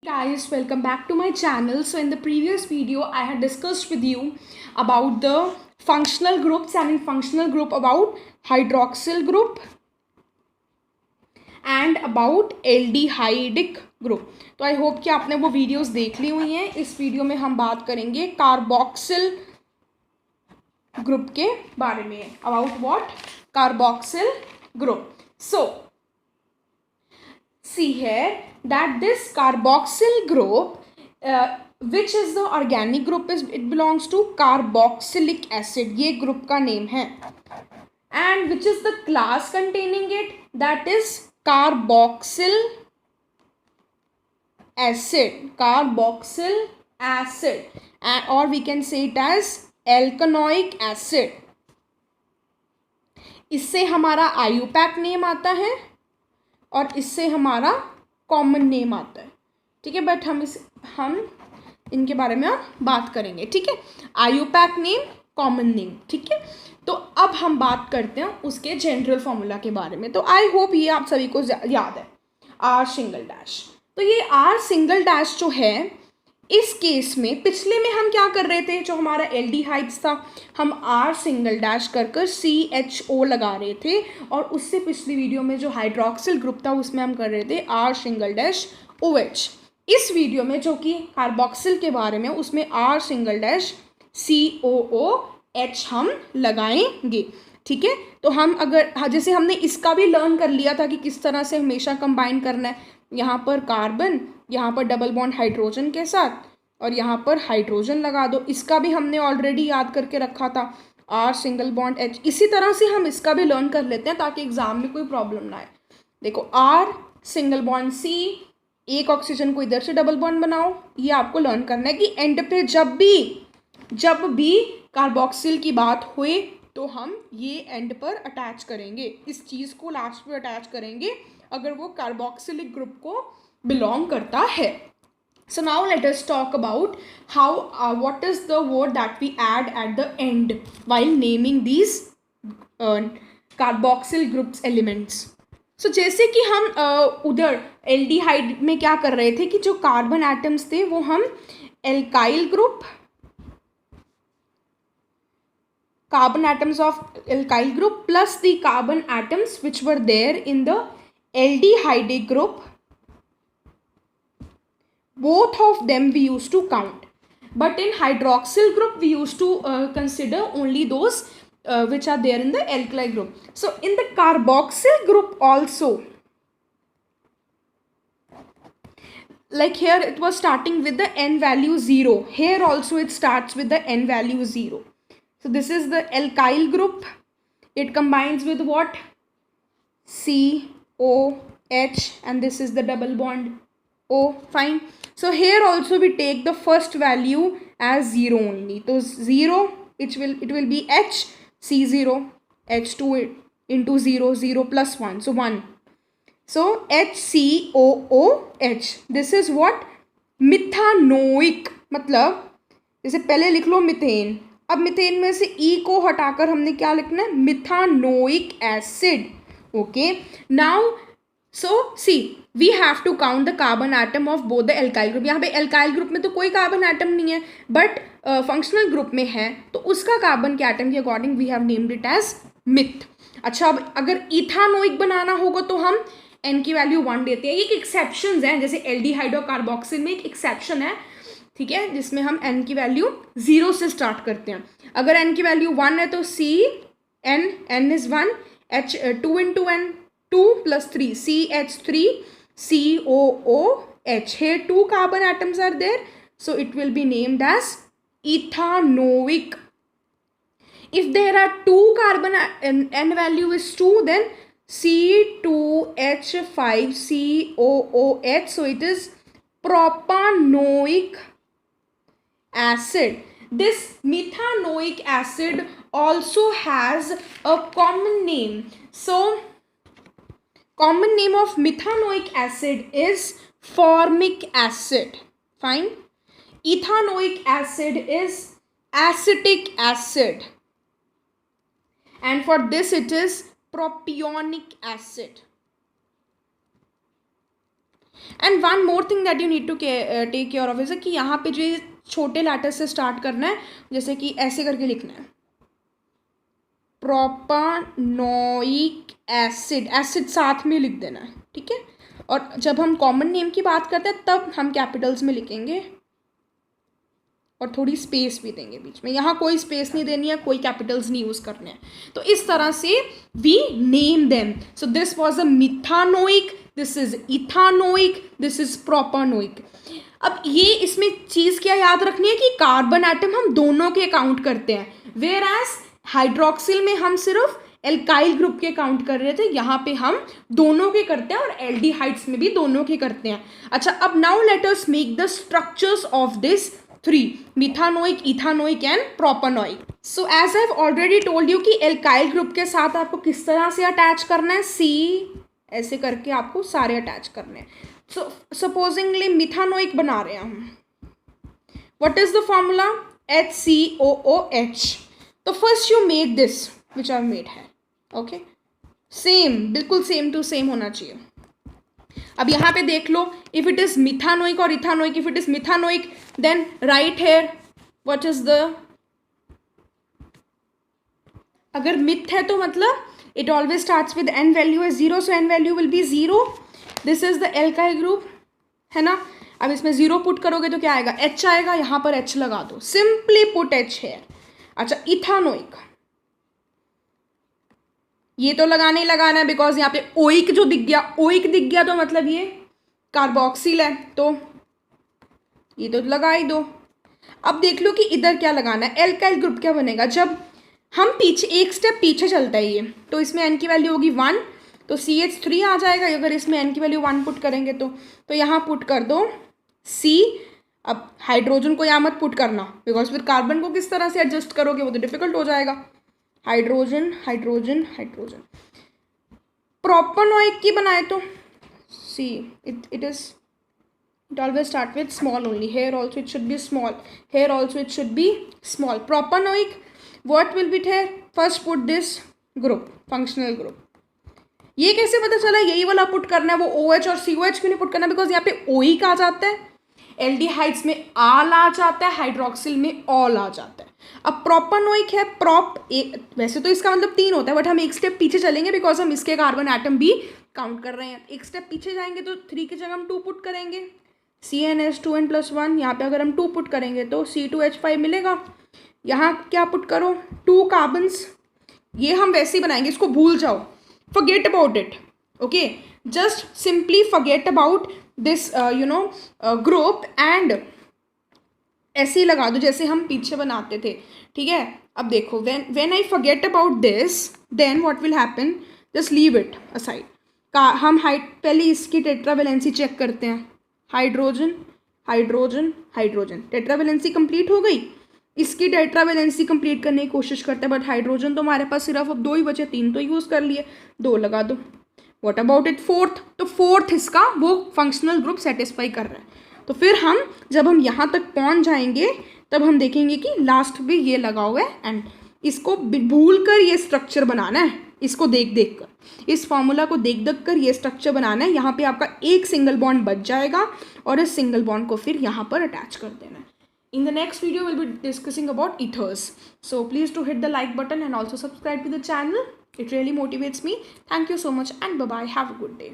Guys, welcome back to my channel. So in the previous video I had discussed with you about the functional groups, and in functional group about hydroxyl group and about aldehydic group. तो I hope कि आपने वो videos देख ली हुई हैं. इस video में हम बात करेंगे कार्बोक्सिल ग्रुप के बारे में. About what? Carboxyl group. So see here that this carboxyl group, which is the organic group, is it belongs to carboxylic acid. ये group का name है. And which is the class containing it? That is carboxyl acid. Carboxyl acid, or we can say it as alkanoic acid. इससे हमारा IUPAC name आता है और इससे हमारा कॉमन नेम आता है. ठीक है, बट हम इनके बारे में बात करेंगे. ठीक है, IUPAC नेम, कॉमन नेम. ठीक है, तो अब हम बात करते हैं उसके जनरल फॉर्मूला के बारे में. तो आई होप ये आप सभी को याद है, R सिंगल डैश. तो ये R सिंगल डैश जो है, इस केस में पिछले में हम क्या कर रहे थे, जो हमारा एल्डिहाइड्स था हम R सिंगल डैश कर CHO लगा रहे थे, और उससे पिछली वीडियो में जो हाइड्रोक्सिल ग्रुप था उसमें हम कर रहे थे R सिंगल डैश OH. इस वीडियो में जो कि कार्बोक्सिल के बारे में, उसमें R सिंगल डैश COOH हम लगाएंगे. ठीक है, तो हम अगर जैसे हमने इसका भी लर्न कर लिया था कि किस तरह से हमेशा कंबाइन करना है. यहाँ पर कार्बन, यहाँ पर डबल बॉन्ड हाइड्रोजन के साथ, और यहाँ पर हाइड्रोजन लगा दो. इसका भी हमने ऑलरेडी याद करके रखा था, R सिंगल बॉन्ड H. इसी तरह से हम इसका भी लर्न कर लेते हैं ताकि एग्जाम में कोई प्रॉब्लम ना आए. देखो, R सिंगल बॉन्ड C, एक ऑक्सीजन को इधर से डबल बॉन्ड बनाओ. ये आपको लर्न करना है कि एंड पे जब भी कार्बोक्सिल की बात हुए तो हम ये एंड पर अटैच करेंगे, इस चीज़ को लास्ट पे अटैच करेंगे अगर वो कार्बोक्सिलिक ग्रुप को बिलोंग करता है. So now let us talk about how what is the word that we add at the end while naming these carboxyl groups elements. So जैसे कि हम उधर एल्डिहाइड में क्या कर रहे थे कि जो कार्बन एटम्स थे वो हम alkyl group, carbon atoms of alkyl group plus the carbon atoms which were there in the aldehydic group, both of them we used to count. But in hydroxyl group we used to consider only those which are there in the alkyl group. So in the carboxyl group also, like here it was starting with the n value 0, here also it starts with the n value 0. So this is the alkyl group. It combines with what? COH, and this is the double bond O. Fine. So here also we take the first value as 0 only. So 0, it will be H, C0, H2 into 0, 0 plus 1. So 1. So HCOOH. This is what? मिथानोइक. मतलब जैसे पहले लिख लो methane, अब methane में से ई को हटाकर हमने क्या लिखना है? Methanoic acid. Okay, now so see we have to count the carbon atom of both the alkyl group. यहाँ पे एल्काइल ग्रुप में तो कोई कार्बन एटम नहीं है, बट फंक्शनल ग्रुप में है, तो उसका कार्बन के एटम के according we have named it as meth. अच्छा, अब अगर इथानोइक बनाना होगा तो हम एन की वैल्यू 1 देते हैं. ये एक्सेप्शंस हैं, जैसे एल्डिहाइड और कार्बोक्सिल में एक एक्सेप्शन है. ठीक है, जिसमें हम n की वैल्यू 0 से स्टार्ट करते हैं. अगर n की वैल्यू 1 है तो n is 1, H 2 into n, 2 plus 3, CH3 COOH. Here 2 carbon atoms are there, so it will be named as ethanoic. If there are 2 carbon n value is 2, then C2H5COOH, so it is propanoic acid. This methanoic acid also has a common name. So common name of methanoic acid is formic acid. Fine. Ethanoic acid is acetic acid, and for this it is propionic acid. And one more thing that you need to take care of is कि यहाँ पे जो ये छोटे letter से start करना है, जैसे कि ऐसे करके लिखना है, प्रोपानोइक एसिड, एसिड साथ में लिख देना है, ठीक है। और जब हम कॉमन नेम की बात करते हैं तब हम कैपिटल्स में लिखेंगे और थोड़ी स्पेस भी देंगे बीच में। यहाँ कोई स्पेस नहीं देनी है, कोई कैपिटल्स नहीं यूज़ करने हैं। तो इस तरह से we name them. So this was a methanoic, this is ethanoic, this is propanoic. अब ये इसमें चीज़ क्या याद रखनी है कि कार्बन एटम हम दोनों के काउंट करते हैं, वेयर एज हाइड्रोक्सिल में हम सिर्फ एल्काइल ग्रुप के काउंट कर रहे थे, यहाँ पे हम दोनों के करते हैं और एल्डिहाइड्स में भी दोनों के करते हैं। अच्छा, अब now let us make the structures of this three, methanoic, ethanoic and propanoic. So as I have already told you कि एल्काइल ग्रुप के साथ आपको किस तरह से अटैच करना है, सी ऐसे करके आपको सारे अटैच करने हैं। सो सपोजिंगली मिथानोइक बना रहे हैं हम, what is the formula, HCOOH। तो first you make this which I made है, ओके, सेम, बिल्कुल सेम टू सेम होना चाहिए। अब यहाँ पे देख लो, इफ इट इज मिथानोइक और ethanoic, if it is methanoic then right here what is the, अगर मिथ है तो मतलब it always starts with n value है 0, so n value will be 0। This is the alkyl group, है ना। अब इसमें 0 पुट करोगे तो क्या आएगा, H आएगा, यहाँ पर H लगा दो, सिंपली पुट H हेयर। अच्छा, इथानोइक, ये तो लगाना ही लगाना है बिकॉज यहाँ पे ओइक जो दिख गया, ओइक दिख गया तो मतलब ये कार्बोक्सिल है, तो ये तो लगा ही दो। अब देख लो कि इधर क्या लगाना है, एल्काइल ग्रुप क्या बनेगा, जब हम पीछे एक स्टेप पीछे चलता है ये, तो इसमें n की वैल्यू होगी 1, तो CH3 आ जाएगा। अगर इसमें n की वैल्यू 1 पुट करेंगे तो यहाँ पुट कर दो C। अब हाइड्रोजन को यहाँ मत पुट करना बिकॉज फिर कार्बन को किस तरह से एडजस्ट करोगे, वो तो डिफिकल्ट हो जाएगा। Hydrogen hydrogen hydrogen. प्रोपानोइक की बनाए तो see it always start with small only, here also it should be small, here also it should be small. Propanoic, what will be there, first put this group, functional group। ये कैसे पता चला यही वाला put करना है, वो OH और COH क्यों नहीं पुट करना, बिकॉज यहाँ पे OIC आ जाता है, एल्डिहाइड्स में आल आ जाता है, हाइड्रोक्सिल में ऑल आ जाता है। अब प्रोपानोइक है, वैसे तो इसका मतलब 3 होता है, बट हम एक स्टेप पीछे चलेंगे बिकॉज हम इसके कार्बन एटम भी काउंट कर रहे हैं। एक स्टेप पीछे जाएंगे तो 3 की जगह हम 2 पुट करेंगे, CnH2n+1, यहाँ पे अगर हम 2 पुट करेंगे तो C2H5 मिलेगा। यहाँ क्या पुट करो, 2 कार्बन्स, ये हम वैसे ही बनाएंगे, इसको भूल जाओ, forget about it, okay, just simply forget about this group and ऐसे ही लगा दो जैसे हम पीछे बनाते थे, ठीक है। अब देखो when I forget about this then what will happen, just leave it aside। हम पहले इसकी टेट्रावेलेंसी चेक करते हैं, hydrogen hydrogen hydrogen, tetravalency complete हो गई। इसकी टेट्रावेलेंसी कंप्लीट करने की कोशिश करते हैं, बट हाइड्रोजन तो हमारे पास सिर्फ अब 2 ही बचे, 3 तो यूज़ कर लिए, 2 लगा दो। व्हाट अबाउट इट फोर्थ, तो फोर्थ इसका वो फंक्शनल ग्रुप सेटिस्फाई कर रहा है। तो फिर हम जब हम यहाँ तक पहुँच जाएंगे तब हम देखेंगे कि लास्ट में ये लगा हुआ है, एंड इसको भूल कर ये स्ट्रक्चर बनाना है, इसको देख देख कर, इस फॉर्मूला को देख देख कर ये स्ट्रक्चर बनाना है। यहाँ पे आपका एक सिंगल बॉन्ड बच जाएगा और इस सिंगल बॉन्ड को फिर यहाँ पर अटैच कर देना है। In the next video, we'll be discussing about ethers. So please do hit the like button and also subscribe to the channel. It really motivates me. Thank you so much and bye-bye. Have a good day.